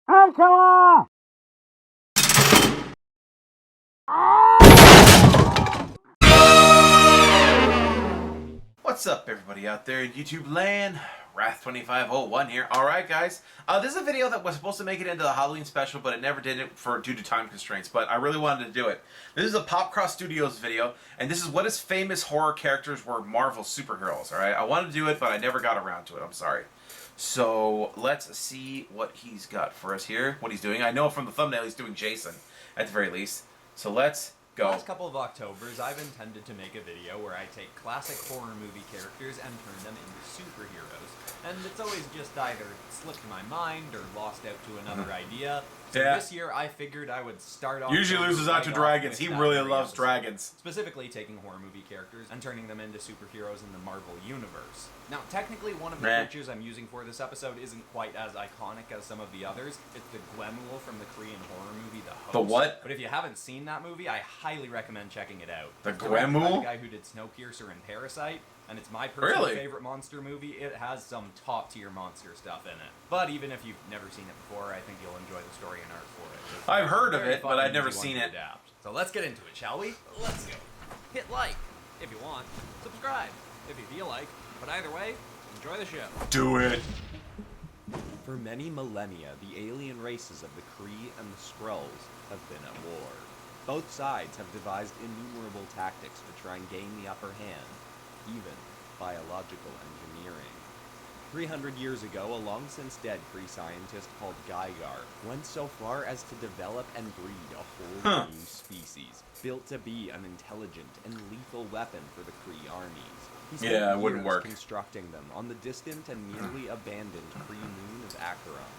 Angela! What's up, everybody out there in YouTube land? Wrath2501 here. Alright, guys. This is a video that was supposed to make it into the Halloween special, but it never did it due to time constraints, but I really wanted to do it. This is a Popcross Studios video, and this is what his famous horror characters were Marvel superheroes, alright? I wanted to do it, but I never got around to it. I'm sorry. So, let's see what he's got for us here, what he's doing. I know from the thumbnail he's doing Jason, at the very least. So let's go. The last couple of Octobers, I've intended to make a video where I take classic horror movie characters and turn them into superheroes. And it's always just either slipped my mind or lost out to another idea. So this year I figured I would start off... Usually loses out to dragons. He really loves dragons. Specifically taking horror movie characters and turning them into superheroes in the Marvel Universe. Now, technically, one of the creatures I'm using for this episode isn't quite as iconic as some of the others. It's the Gwenwolf from the Korean horror movie The Host. The what? But if you haven't seen that movie, I highly recommend checking it out. The It's directed by Gwenwolf? the guy who did Snowpiercer and Parasite, and it's my personal favorite monster movie. It has some top-tier monster stuff in it. But even if you've never seen it before, I think you'll enjoy the story and art for it. I've heard of it, but I've never seen it. So let's get into it, shall we? Let's go. Hit like if you want. Subscribe if you feel like. But either way, enjoy the show. Do it. For many millennia, the alien races of the Cree and the Skrulls have been at war. Both sides have devised innumerable tactics to try and gain the upper hand, even biological engineering. 300 years ago, a long-since-dead Cree scientist called Geigar went so far as to develop and breed a whole new species, built to be an intelligent and lethal weapon for the Cree armies. He spent it wouldn't years work. constructing them on the distant and nearly abandoned Cree moon of Acheron,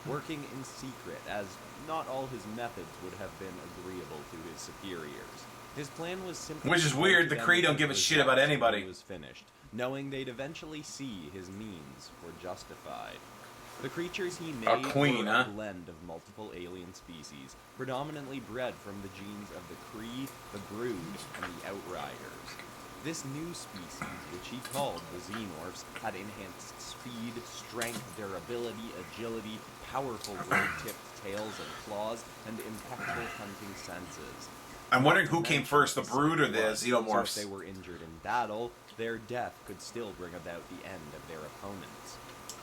working in secret as not all his methods would have been agreeable to his superiors. His plan was simply... Which is weird, the Cree don't give a shit about anybody. ...was finished, knowing they'd eventually see his means were justified. The creatures he made were a blend of multiple alien species, predominantly bred from the genes of the Cree, the Brood, and the Outriders. This new species, which he called the Xenomorphs, had enhanced speed, strength, durability, agility, powerful blade-tipped tails and claws, and impeccable hunting senses. I'm wondering who came first, the Brood or the Xenomorphs? So if they were injured in battle, their death could still bring about the end of their opponents.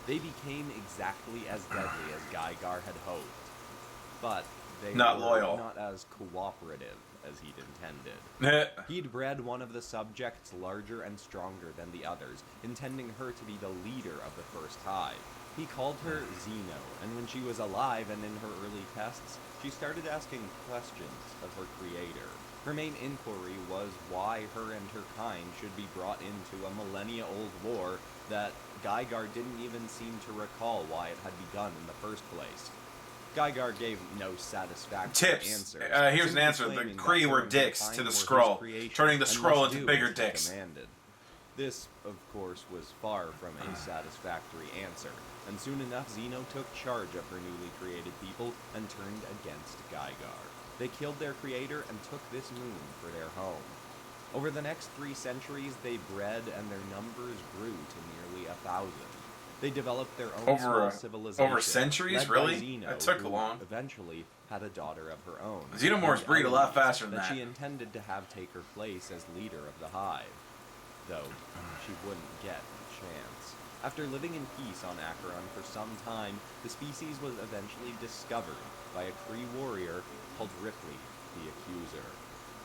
They became exactly as deadly as Geigar had hoped, but they were not as cooperative as he'd intended. He'd bred one of the subjects larger and stronger than the others, intending her to be the leader of the first hive. He called her Xeno, and when she was alive and in her early tests, she started asking questions of her creator. Her main inquiry was why her and her kind should be brought into a millennia-old war that Geigar didn't even seem to recall why it had begun in the first place. Geigar gave no satisfactory answer. Here's an answer. The Cree were dicks to the Skrull, turning the Skrull into bigger dicks. This, of course, was far from a satisfactory answer, and soon enough Xeno took charge of her newly created people and turned against Geigar. They killed their creator and took this moon for their home. Over the next 3 centuries, they bred and their numbers grew to nearly 1,000. They developed their own small civilization. Over centuries, really? Xeno, that took long. Eventually had a daughter of her own. Xenomorphs breed a lot faster than that. She intended to have take her place as leader of the hive, though she wouldn't get a chance. After living in peace on Acheron for some time, the species was eventually discovered by a Cree warrior called Ripley, the Accuser.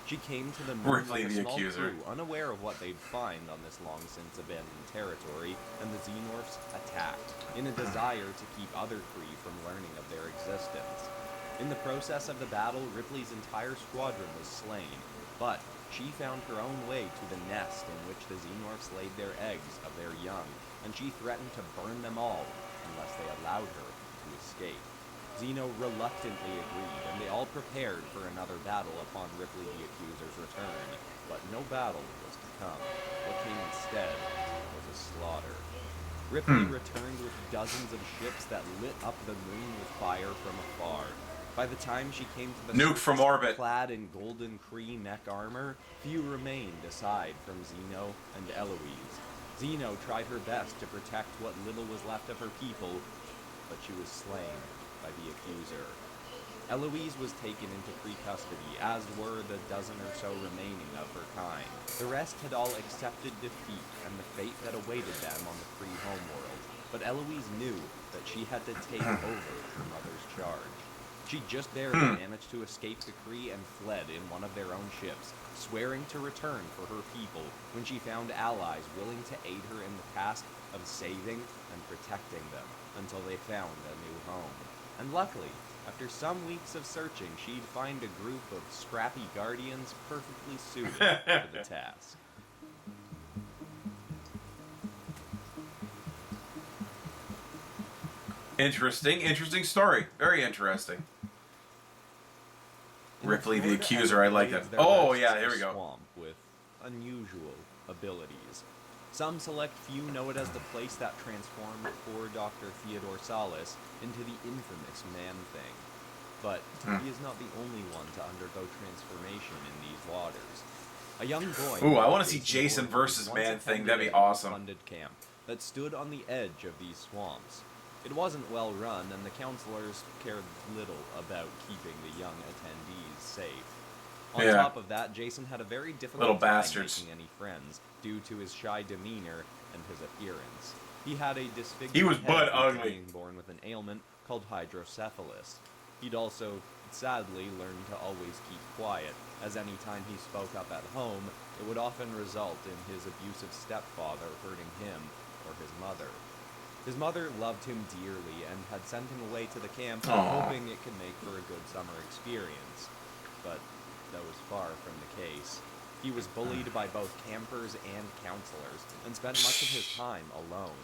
She came to the moon like a small crew, unaware of what they'd find on this long-since-abandoned territory, and the Xenomorphs attacked, in a desire to keep other Cree from learning of their existence. In the process of the battle, Ripley's entire squadron was slain, but she found her own way to the nest in which the Xenomorphs laid their eggs of their young, and she threatened to burn them all unless they allowed her to escape. Xeno reluctantly agreed, and they all prepared for another battle upon Ripley the Accuser's return. But no battle was to come. What came instead was a slaughter. Ripley returned with dozens of ships that lit up the moon with fire from afar. By the time she came to the nuke from orbit, clad in golden Cree mech armor, few remained aside from Xeno and Eloise. Xeno tried her best to protect what little was left of her people, but she was slain by the accuser. Eloise was taken into Cree custody, as were the dozen or so remaining of her kind. The rest had all accepted defeat and the fate that awaited them on the Cree homeworld, but Eloise knew that she had to take over her mother's charge. She just barely managed to escape the Cree and fled in one of their own ships, swearing to return for her people when she found allies willing to aid her in the task of saving and protecting them until they found a new home. And luckily, after some weeks of searching, she'd find a group of scrappy guardians perfectly suited for the task. Interesting story. Very interesting. Ripley the Accuser, I like that. Oh yeah, here we go. Swamp with unusual abilities. Some select few know it as the place that transformed poor Dr. Theodore Salas into the infamous Man-Thing. But he is not the only one to undergo transformation in these waters. A young boy... Ooh, I want to see Jason versus Man-Thing. That'd be awesome. ...funded camp that stood on the edge of these swamps. It wasn't well run, and the counselors cared little about keeping the young attendees safe. On top of that, Jason had a very difficult time making any friends due to his shy demeanor and his appearance. He had a disfigured head ugly, being born with an ailment called hydrocephalus. He'd also, sadly, learned to always keep quiet, as any time he spoke up at home, it would often result in his abusive stepfather hurting him or his mother. His mother loved him dearly and had sent him away to the camp, hoping it could make for a good summer experience. But that was far from the case. He was bullied by both campers and counselors, and spent much of his time alone.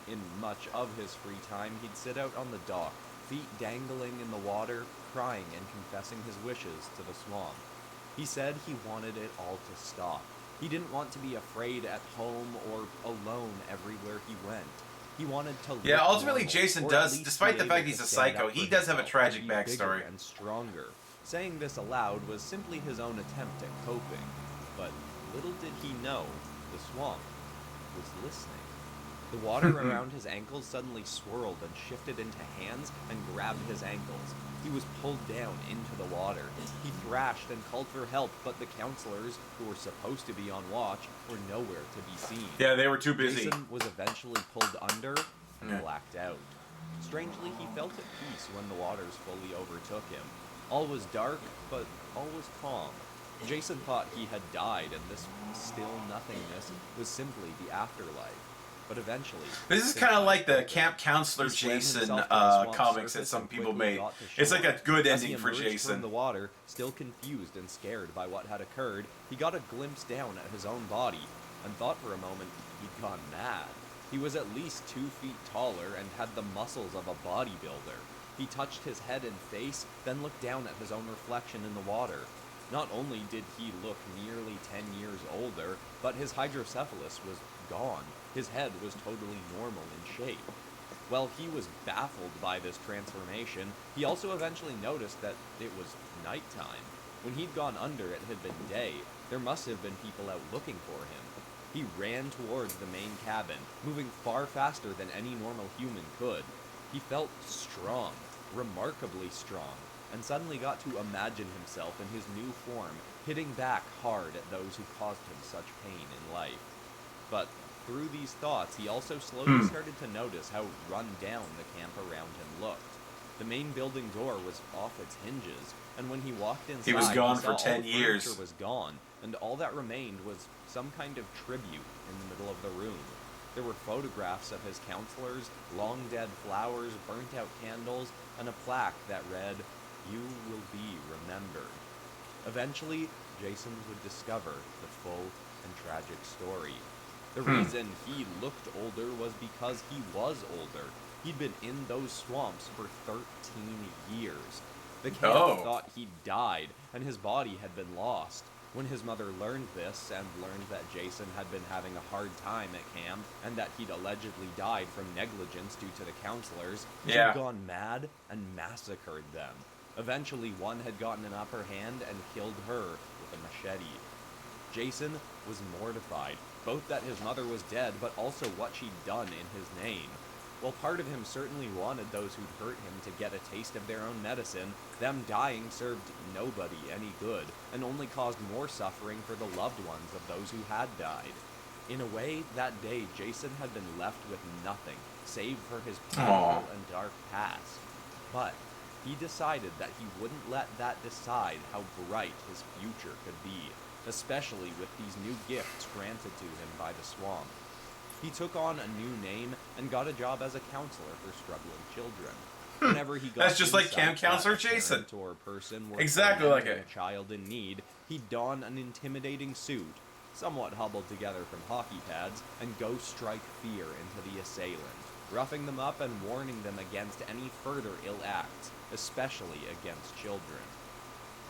In much of his free time, he'd sit out on the dock, feet dangling in the water, crying and confessing his wishes to the swamp. He said he wanted it all to stop. He didn't want to be afraid at home or alone everywhere he went. He wanted to Yeah, ultimately Jason does, despite the fact he's a psycho, he does have a tragic backstory. And stronger. Saying this aloud was simply his own attempt at coping. But little did he know, the swamp was listening. The water around his ankles suddenly swirled and shifted into hands and grabbed his ankles. He was pulled down into the water. He thrashed and called for help, but the counselors, who were supposed to be on watch, were nowhere to be seen. Yeah, they were too busy. Jason was eventually pulled under and blacked out. Strangely, he felt at peace when the waters fully overtook him. All was dark, but all was calm. Jason thought he had died, and this still nothingness was simply the afterlife. But eventually... This is kind of like the Camp Counselor Jason comics that some people made. It's like a good ending for Jason. From the water, still confused and scared by what had occurred, he got a glimpse down at his own body, and thought for a moment he'd gone mad. He was at least 2 feet taller and had the muscles of a bodybuilder. He touched his head and face, then looked down at his own reflection in the water. Not only did he look nearly 10 years older, but his hydrocephalus was gone. His head was totally normal in shape. While he was baffled by this transformation, he also eventually noticed that it was nighttime. When he'd gone under, it had been day. There must have been people out looking for him. He ran towards the main cabin, moving far faster than any normal human could. He felt strong, remarkably strong, and suddenly got to imagine himself in his new form, hitting back hard at those who caused him such pain in life. But through these thoughts, he also slowly started to notice how run down the camp around him looked. The main building door was off its hinges, and when he walked inside, he was gone for all 10 the years. furniture was gone, and all that remained was some kind of tribute in the middle of the room. There were photographs of his counselors, long dead flowers, burnt-out candles, and a plaque that read, "You will be remembered." Eventually, Jason would discover the full and tragic story. The reason he looked older was because he was older. He'd been in those swamps for 13 years. The camp thought he'd died, and his body had been lost. When his mother learned this, and learned that Jason had been having a hard time at camp, and that he'd allegedly died from negligence due to the counselors, she'd gone mad and massacred them. Eventually, one had gotten an upper hand and killed her with a machete. Jason was mortified, both that his mother was dead, but also what she'd done in his name. While part of him certainly wanted those who'd hurt him to get a taste of their own medicine, them dying served nobody any good, and only caused more suffering for the loved ones of those who had died. In a way, that day Jason had been left with nothing, save for his painful and dark past. But he decided that he wouldn't let that decide how bright his future could be, especially with these new gifts granted to him by the swamp. He took on a new name and got a job as a counselor for struggling children. Whenever he got That's just like insight Camp Counselor that a Jason. parent or person were Exactly like tormenting it. a child in need, he'd don an intimidating suit, somewhat hobbled together from hockey pads, and go strike fear into the assailant, roughing them up and warning them against any further ill acts, especially against children.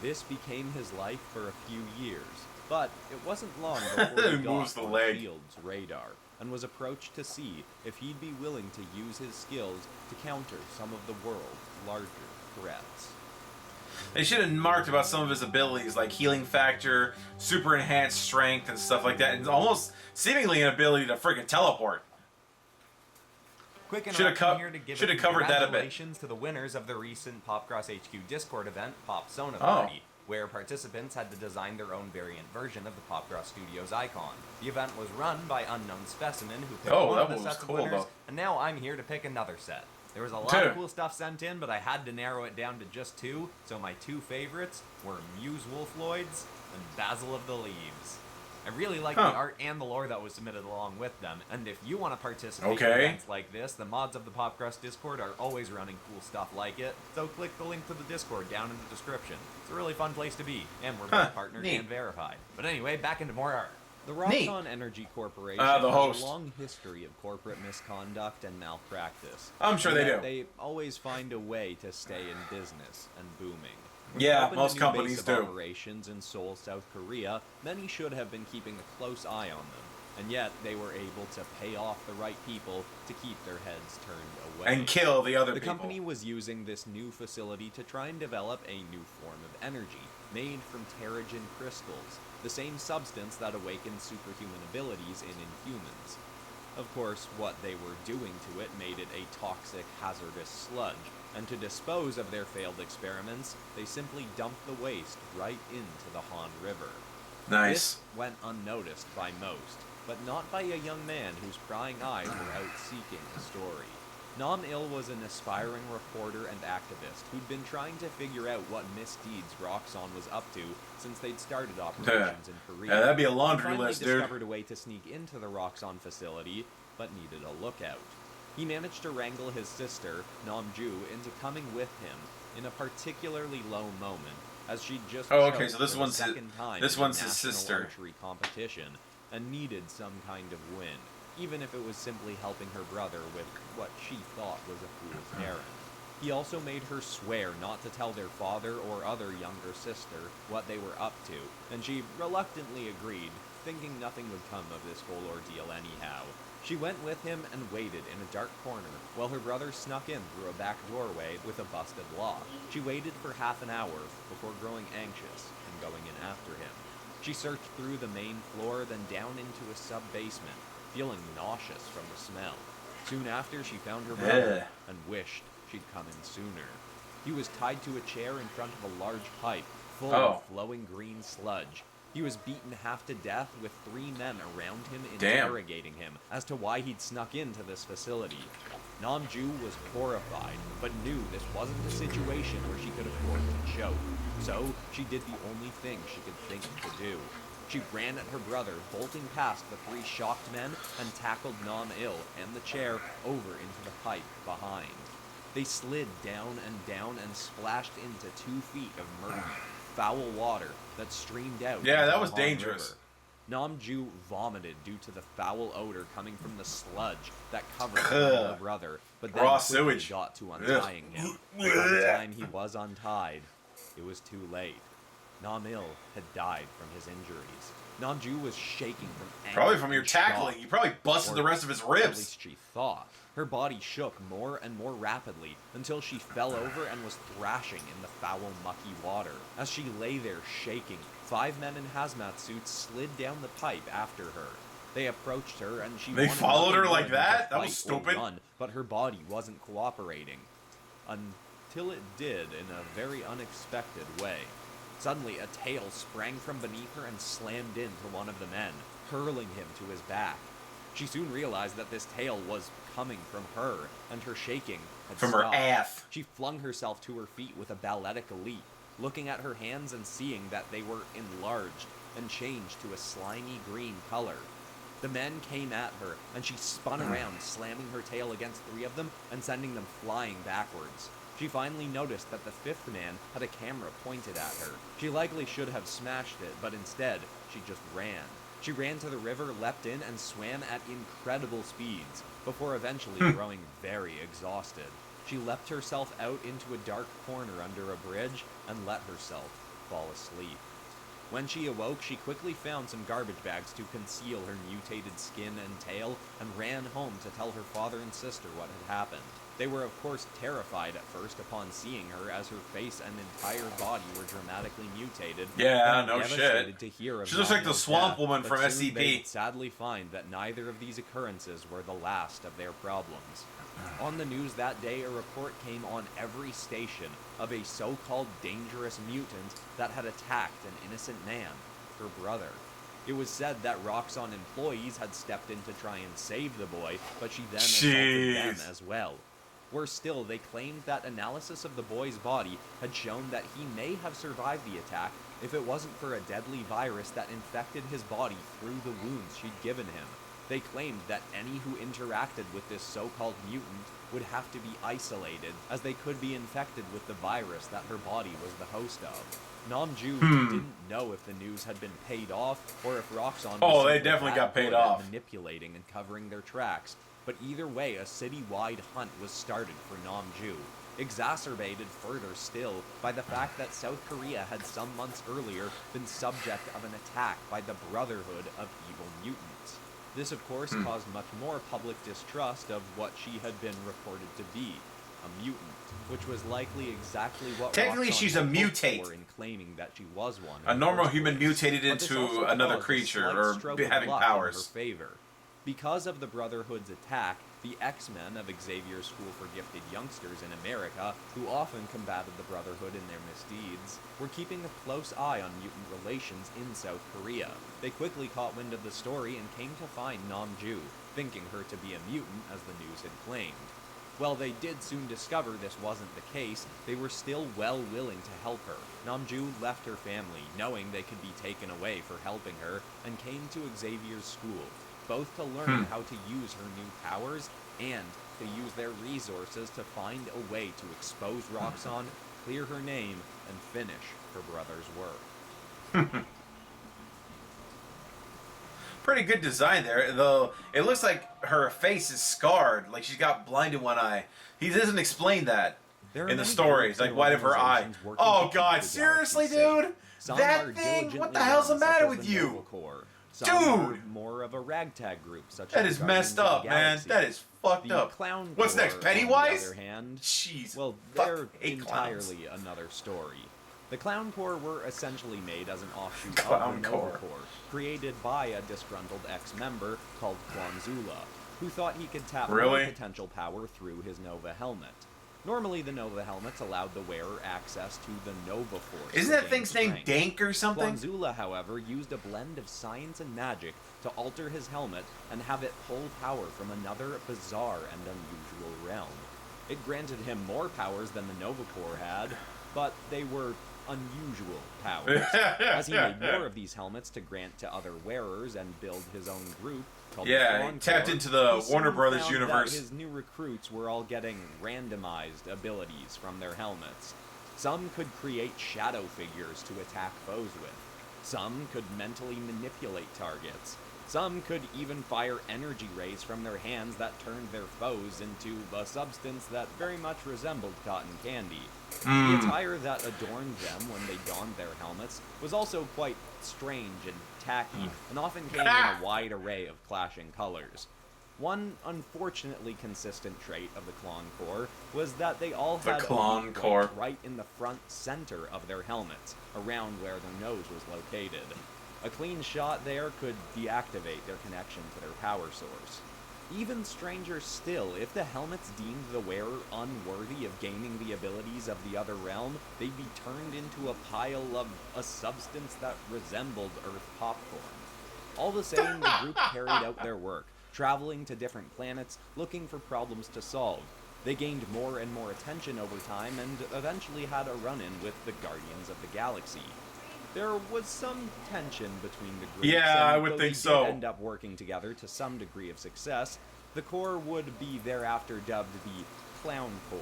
This became his life for a few years, but it wasn't long before he Moves got the on leg. Shield's radar, and was approached to see if he'd be willing to use his skills to counter some of the world's larger threats. They should have marked about some of his abilities, like healing factor, super enhanced strength, and stuff like that, and almost seemingly an ability to freaking teleport. Quick Should've interruption here to give should've covered that a bit. congratulations to the winners of the recent Popcross HQ Discord event, Pop Sona Oh. Party, where participants had to design their own variant version of the Popcross Studios icon. The event was run by Unknown Specimen, who picked Oh, one that of the one was sets of cool, winners, though. and now I'm here to pick another set. There was a lot Dude. of cool stuff sent in, but I had to narrow it down to just two, so my two favorites were Muse Wolfloids and Basil of the Leaves. I really like the art and the lore that was submitted along with them, and if you want to participate in events like this, the mods of the Popcross Discord are always running cool stuff like it, so click the link to the Discord down in the description. It's a really fun place to be, and we're both partnered neat. and verified. But anyway, back into more art. The Neat. Roxxon Energy Corporation The has host. a long history of corporate misconduct and malpractice. I'm sure and they yet do. They always find a way to stay in business and booming. When Yeah, they opened most a new companies base of do. operations in Seoul, South Korea, many should have been keeping a close eye on them, and yet they were able to pay off the right people to keep their heads turned away. And kill the other The people. company was using this new facility to try and develop a new form of energy, made from Terrigen crystals, the same substance that awakens superhuman abilities in Inhumans. Of course, what they were doing to it made it a toxic, hazardous sludge, and to dispose of their failed experiments, they simply dumped the waste right into the Han River. Nice. This went unnoticed by most, but not by a young man whose prying eyes were out seeking a story. Nam Il was an aspiring reporter and activist who'd been trying to figure out what misdeeds Roxxon was up to since they'd started operations in Korea. Yeah, that'd be a He laundry finally list, dude. discovered a way to sneak into the Roxxon facility, but needed a lookout. He managed to wrangle his sister, Namju, into coming with him in a particularly low moment, as she'd just Oh, okay, choked so this for one's the his- second time this in a one's his national sister. archery competition and needed some kind of win, even if it was simply helping her brother with what she thought was a fool's errand. He also made her swear not to tell their father or other younger sister what they were up to, and she reluctantly agreed, thinking nothing would come of this whole ordeal anyhow. She went with him and waited in a dark corner while her brother snuck in through a back doorway with a busted lock. She waited for half an hour before growing anxious and going in after him. She searched through the main floor, then down into a sub-basement, feeling nauseous from the smell. Soon after, she found her brother and wished she'd come in sooner. He was tied to a chair in front of a large pipe full of flowing green sludge. He was beaten half to death with 3 men around him interrogating him as to why he'd snuck into this facility. Namju was horrified, but knew this wasn't a situation where she could afford to choke. So, she did the only thing she could think to do. She ran at her brother, bolting past the 3 shocked men, and tackled Nam Il and the chair over into the pipe behind. They slid down and splashed into 2 feet of murky, foul water that streamed out. Yeah, into that the was Han dangerous. River. Namju vomited due to the foul odor coming from the sludge that covered her brother, but then Raw quickly sewage. got to untying him. By the time he was untied, it was too late. Nam Il had died from his injuries. Namju was shaking from anger. Probably from your and shock. tackling. You probably busted the rest of his At ribs. least she thought. Her body shook more and more rapidly until she fell over and was thrashing in the foul, mucky water. As she lay there shaking, 5 men in hazmat suits slid down the pipe after her. They approached her, and she They wanted followed nothing her more like than to that? That fight was or stupid. run, but her body wasn't cooperating. Until it did in a very unexpected way. Suddenly, a tail sprang from beneath her and slammed into one of the men, hurling him to his back. She soon realized that this tail was coming from her, and her shaking had From stopped. her ass. She flung herself to her feet with a balletic leap, looking at her hands and seeing that they were enlarged and changed to a slimy green color. The men came at her, and she spun around, slamming her tail against 3 of them and sending them flying backwards. She finally noticed that the 5th man had a camera pointed at her. She likely should have smashed it, but instead, she just ran. She ran to the river, leapt in, and swam at incredible speeds, before eventually growing very exhausted. She leapt herself out into a dark corner under a bridge and let herself fall asleep. When she awoke, she quickly found some garbage bags to conceal her mutated skin and tail and ran home to tell her father and sister what had happened. They were of course terrified at first upon seeing her, as her face and entire body were dramatically mutated. Yeah, and no devastated shit. to hear of She looks like the Naomi's swamp death, woman but from soon SCP. they would sadly find that neither of these occurrences were the last of their problems. On the news that day, a report came on every station of a so-called dangerous mutant that had attacked an innocent man, her brother. It was said that Roxxon employees had stepped in to try and save the boy, but she then assaulted them as well. Worse still, they claimed that analysis of the boy's body had shown that he may have survived the attack if it wasn't for a deadly virus that infected his body through the wounds she'd given him. They claimed that any who interacted with this so-called mutant would have to be isolated, as they could be infected with the virus that her body was the host of. Namju didn't know if the news had been paid off, or if Roxxon was they simply definitely that got paid good at off. manipulating and covering their tracks. But either way, a city-wide hunt was started for Namju, exacerbated further still by the fact that South Korea had some months earlier been subject of an attack by the Brotherhood of Evil Mutants. This, of course, caused much more public distrust of what she had been reported to be, a mutant, which was likely exactly what Technically, Roxxon she's a had hoped mutate. for in claiming that she was one. A in the normal first human place. mutated But this into also another caused a creature, slight or stroke of having luck powers. in her favor. Because of the Brotherhood's attack, the X-Men of Xavier's School for Gifted Youngsters in America, who often combated the Brotherhood in their misdeeds, were keeping a close eye on mutant relations in South Korea. They quickly caught wind of the story and came to find Namju, thinking her to be a mutant as the news had claimed. While they did soon discover this wasn't the case, they were still well willing to help her. Namju left her family, knowing they could be taken away for helping her, and came to Xavier's school, both to learn how to use her new powers and to use their resources to find a way to expose Roxxon, clear her name, and finish her brother's work. Pretty good design there, though it looks like her face is scarred, like she's got blind in one eye. He doesn't explain that There are in the many stories, groups like and white of her eye. organizations working Oh to keep god, the seriously, galaxy safe. dude? Some That are thing? What diligently the hell's the run, such matter as with the you? Nova Corps. Some are Dude! more of a ragtag group, such That as is the messed Guardians of up, the man. Galaxy. That is fucked The up. Clown What's Corps, next, Pennywise? On the other hand, Jeez. well, fuck, they're hate clowns. entirely another story. The Clown Corps were essentially made as an offshoot Clown of the Corps. Nova Corps, created by a disgruntled ex-member called Kwanzula, who thought he could tap Really? more potential power through his Nova helmet. Normally, the Nova helmets allowed the wearer access to the Nova Force. Isn't to that gain thing's name strength. Dank or something? Kwanzula, however, used a blend of science and magic to alter his helmet and have it pull power from another bizarre and unusual realm. It granted him more powers than the Nova Corps had, but they were unusual powers, as he made more of these helmets to grant to other wearers and build his own group called the Yeah, Clone he tapped Corps. into the He soon Warner Brothers found universe. that his new recruits were all getting randomized abilities from their helmets. Some could create shadow figures to attack foes with. Some could mentally manipulate targets. Some could even fire energy rays from their hands that turned their foes into a substance that very much resembled cotton candy. The attire that adorned them when they donned their helmets was also quite strange and tacky, and often came in a wide array of clashing colors. One unfortunately consistent trait of the Clone Corps was that they all The had a Clone weak Corps. point right in the front center of their helmets, around where their nose was located. A clean shot there could deactivate their connection to their power source. Even stranger still, if the helmets deemed the wearer unworthy of gaining the abilities of the other realm, they'd be turned into a pile of a substance that resembled Earth popcorn. All the same, the group carried out their work, traveling to different planets, looking for problems to solve. They gained more and more attention over time, and eventually had a run-in with the Guardians of the Galaxy. There was some tension between the groups, Yeah, I and would though think they so. did end up working together to some degree of success. The Corps would be thereafter dubbed the Clown Corps,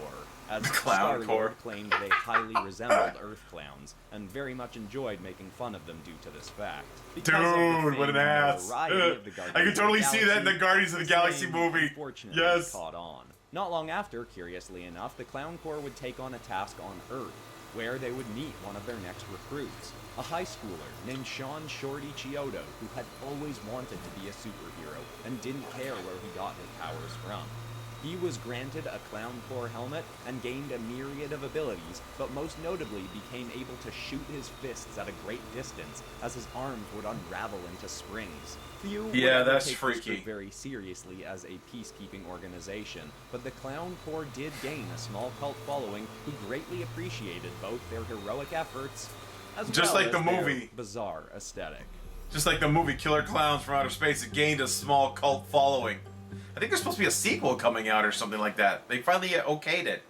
as Clown Star-Lord Corps. claimed they highly resembled Earth clowns, and very much enjoyed making fun of them due to this fact. Because of the Dude, what an fame and ass. notoriety of the Guardians I of could the totally see that in the Galaxy, Guardians of the Galaxy name movie. unfortunately Yes. caught on. Not long after, curiously enough, the Clown Corps would take on a task on Earth, where they would meet one of their next recruits, a high schooler named Sean Shorty Chiodo, who had always wanted to be a superhero and didn't care where he got his powers from. He was granted a Clown Corps helmet and gained a myriad of abilities, but most notably became able to shoot his fists at a great distance, as his arms would unravel into springs. Few would Yeah, ever that's take this freaky. group very seriously as a peacekeeping organization, but the Clown Corps did gain a small cult following who greatly appreciated both their heroic efforts as Just well like as the their movie. bizarre aesthetic. Just like the movie Killer Clowns from Outer Space, it gained a small cult following. I think there's supposed to be a sequel coming out or something like that. They finally okayed it.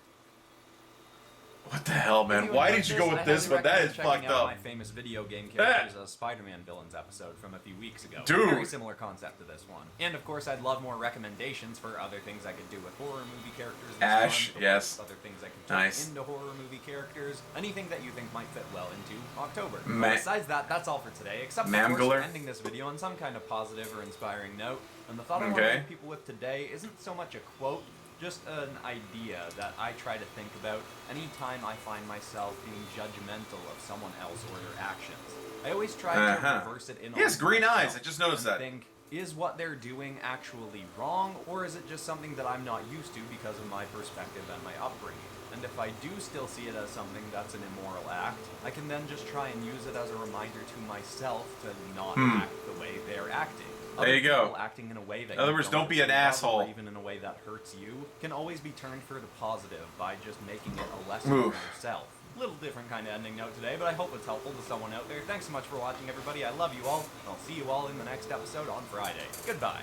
What the hell, man? If Why enjoyed did you go with I this highly one? That is recommend checking fucked out up. My famous video game characters as Spider-Man villains episode from a few weeks ago. Dude. Very similar concept to this one. And of course, I'd love more recommendations for other things I could do with horror movie characters. This Ash, month, or yes. Other things I could turn Nice. into horror movie characters. Anything that you think might fit well into October. Ma- Besides that, that's all for today. Except of Mamgler? course, ending this video on some kind of positive or inspiring note. And the thought I want to Okay. leave people with today isn't so much a quote, just an idea that I try to think about anytime I find myself being judgmental of someone else or their actions. I always try to reverse it in He has on green myself eyes. I just noticed and that. think, is what they're doing actually wrong, or is it just something that I'm not used to because of my perspective and my upbringing? And if I do still see it as something that's an immoral act, I can then just try and use it as a reminder to myself to not act the way they're acting. There you go. People acting in a way that In other you words, don't be an approve of, asshole. or even in a way that hurts you, can always be turned for the positive by just making it a lesson Move. for yourself. Little different kind of ending note today, but I hope it's helpful to someone out there. Thanks so much for watching, everybody. I love you all, and I'll see you all in the next episode on Friday. Goodbye.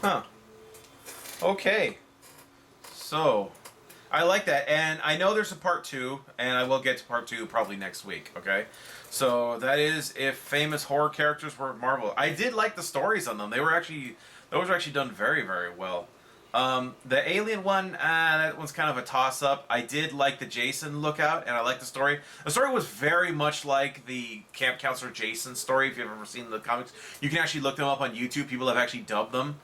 Huh. Okay. So, I like that, and I know there's a part 2, and I will get to part 2 probably next week, okay? So, that is if famous horror characters were Marvel. I did like the stories on them. Those were actually done very, very well. The Alien one, that one's kind of a toss-up. I did like the Jason lookout, and I like the story. The story was very much like the Camp Counselor Jason story, if you've ever seen the comics. You can actually look them up on YouTube. People have actually dubbed them,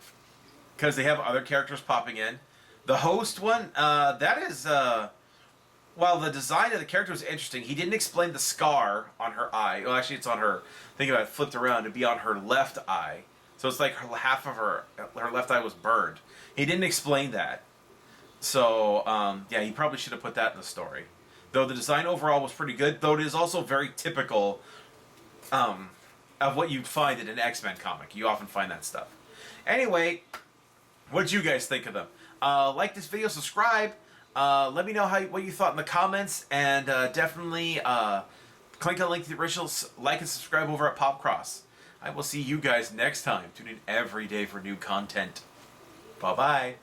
because they have other characters popping in. The Host one, that is, while the design of the character was interesting, he didn't explain the scar on her eye. Well, actually, it's on her, think about it, flipped around to be on her left eye. So it's like half of her left eye was burned. He didn't explain that. So, yeah, he probably should have put that in the story. Though the design overall was pretty good, though it is also very typical of what you'd find in an X-Men comic. You often find that stuff. Anyway, what did you guys think of them? Like this video, subscribe. Let me know what you thought in the comments, and definitely click on the link to the originals. Like and subscribe over at Popcross. I will see you guys next time. Tune in every day for new content. Bye-bye.